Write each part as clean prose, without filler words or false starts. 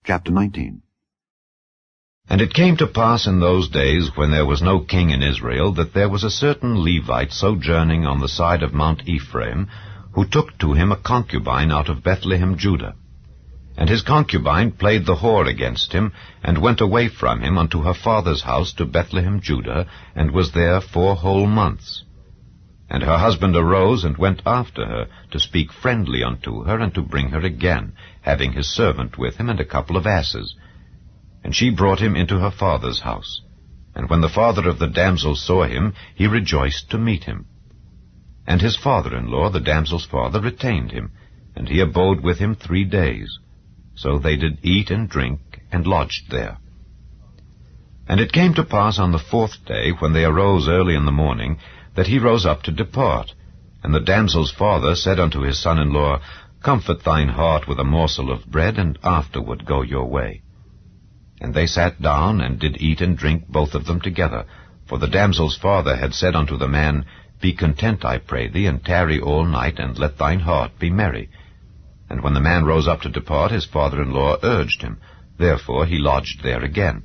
Chapter 19. And it came to pass in those days, when there was no king in Israel, that there was a certain Levite sojourning on the side of Mount Ephraim, who took to him a concubine out of Bethlehem, Judah. And his concubine played the whore against him, and went away from him unto her father's house to Bethlehem, Judah, and was there 4 whole months. And her husband arose and went after her, to speak friendly unto her, and to bring her again, having his servant with him, and a couple of asses. And she brought him into her father's house. And when the father of the damsel saw him, he rejoiced to meet him. And his father-in-law, the damsel's father, retained him, and he abode with him 3 days. So they did eat and drink, and lodged there. And it came to pass on the 4th day, when they arose early in the morning, that he rose up to depart. And the damsel's father said unto his son-in-law, Comfort thine heart with a morsel of bread, and afterward go your way. And they sat down, and did eat and drink both of them together. For the damsel's father had said unto the man, Be content, I pray thee, and tarry all night, and let thine heart be merry. And when the man rose up to depart, his father-in-law urged him. Therefore he lodged there again.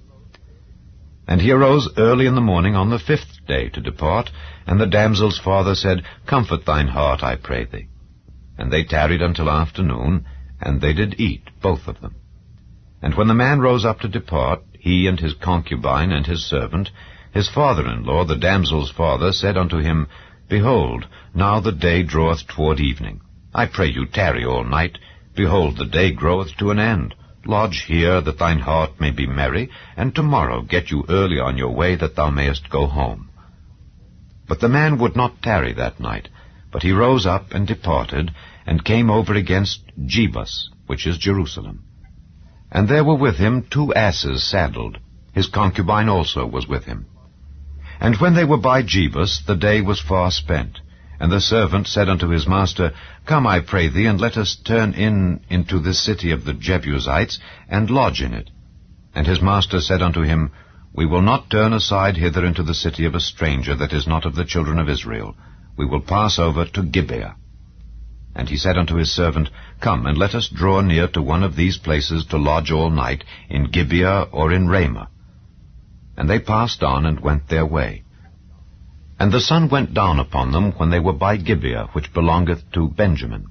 And he arose early in the morning on the 5th day to depart, and the damsel's father said, Comfort thine heart, I pray thee. And they tarried until afternoon, and they did eat, both of them. And when the man rose up to depart, he and his concubine and his servant, his father-in-law, the damsel's father, said unto him, Behold, now the day draweth toward evening. I pray you tarry all night. Behold, the day groweth to an end. Lodge here, that thine heart may be merry, and tomorrow get you early on your way, that thou mayest go home. But the man would not tarry that night, but he rose up and departed, and came over against Jebus, which is Jerusalem. And there were with him 2 asses saddled. His concubine also was with him. And when they were by Jebus, the day was far spent. And the servant said unto his master, Come, I pray thee, and let us turn into this city of the Jebusites, and lodge in it. And his master said unto him, We will not turn aside hither into the city of a stranger that is not of the children of Israel. We will pass over to Gibeah. And he said unto his servant, Come, and let us draw near to one of these places to lodge all night, in Gibeah or in Ramah. And they passed on, and went their way. And the sun went down upon them when they were by Gibeah, which belongeth to Benjamin.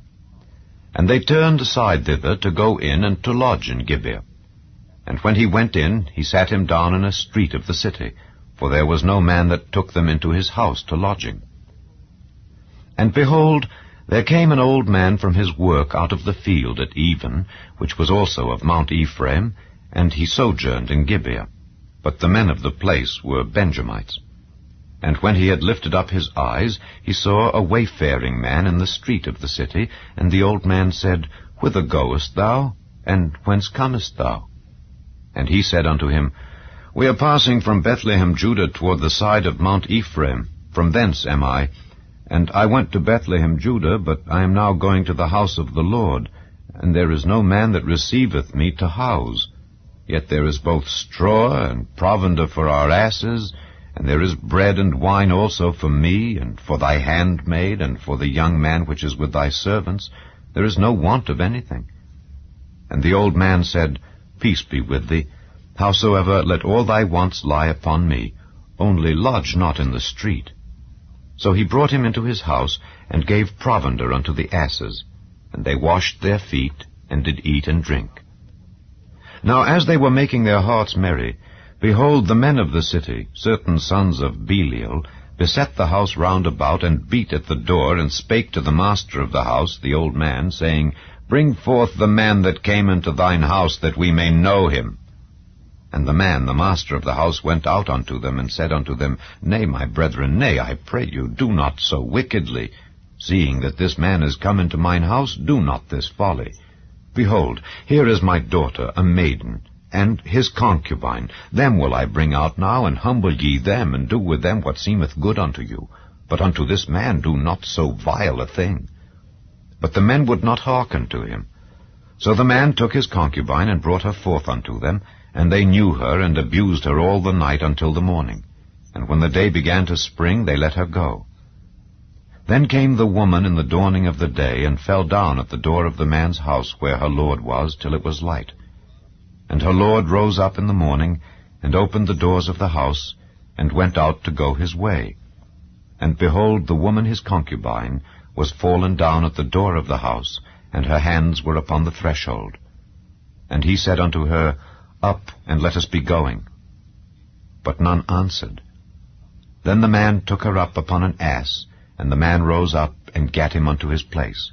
And they turned aside thither to go in and to lodge in Gibeah. And when he went in, he sat him down in a street of the city, for there was no man that took them into his house to lodging. And behold, there came an old man from his work out of the field at even, which was also of Mount Ephraim, and he sojourned in Gibeah. But the men of the place were Benjamites. And when he had lifted up his eyes, he saw a wayfaring man in the street of the city, and the old man said, Whither goest thou, and whence comest thou? And he said unto him, We are passing from Bethlehem, Judah, toward the side of Mount Ephraim. From thence am I. And I went to Bethlehem, Judah, but I am now going to the house of the Lord, and there is no man that receiveth me to house. Yet there is both straw and provender for our asses, and there is bread and wine also for me, and for thy handmaid, and for the young man which is with thy servants. There is no want of anything. And the old man said, Peace be with thee. Howsoever, let all thy wants lie upon me. Only lodge not in the street. So he brought him into his house, and gave provender unto the asses. And they washed their feet, and did eat and drink. Now as they were making their hearts merry, behold, the men of the city, certain sons of Belial, beset the house round about, and beat at the door, and spake to the master of the house, the old man, saying, Bring forth the man that came into thine house, that we may know him. And the man, the master of the house, went out unto them, and said unto them, Nay, my brethren, nay, I pray you, do not so wickedly. Seeing that this man is come into mine house, do not this folly. Behold, here is my daughter, a maiden, and his concubine. Them will I bring out now, and humble ye them, and do with them what seemeth good unto you. But unto this man do not so vile a thing. But the men would not hearken to him. So the man took his concubine, and brought her forth unto them, and they knew her, and abused her all the night until the morning. And when the day began to spring, they let her go. Then came the woman in the dawning of the day, and fell down at the door of the man's house where her lord was, till it was light. And her lord rose up in the morning, and opened the doors of the house, and went out to go his way. And behold, the woman his concubine was fallen down at the door of the house, and her hands were upon the threshold. And he said unto her, Up, and let us be going. But none answered. Then the man took her up upon an ass, and the man rose up, and gat him unto his place.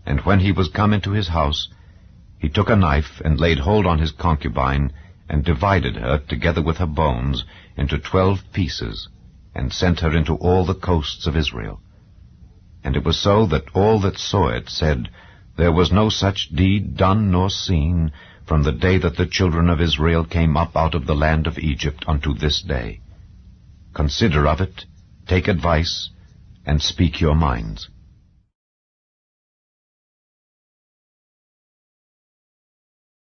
And when he was come into his house, he took a knife, and laid hold on his concubine, and divided her, together with her bones, into 12 pieces, and sent her into all the coasts of Israel. And it was so that all that saw it said, There was no such deed done nor seen, from the day that the children of Israel came up out of the land of Egypt unto this day. Consider of it, take advice, and speak your minds.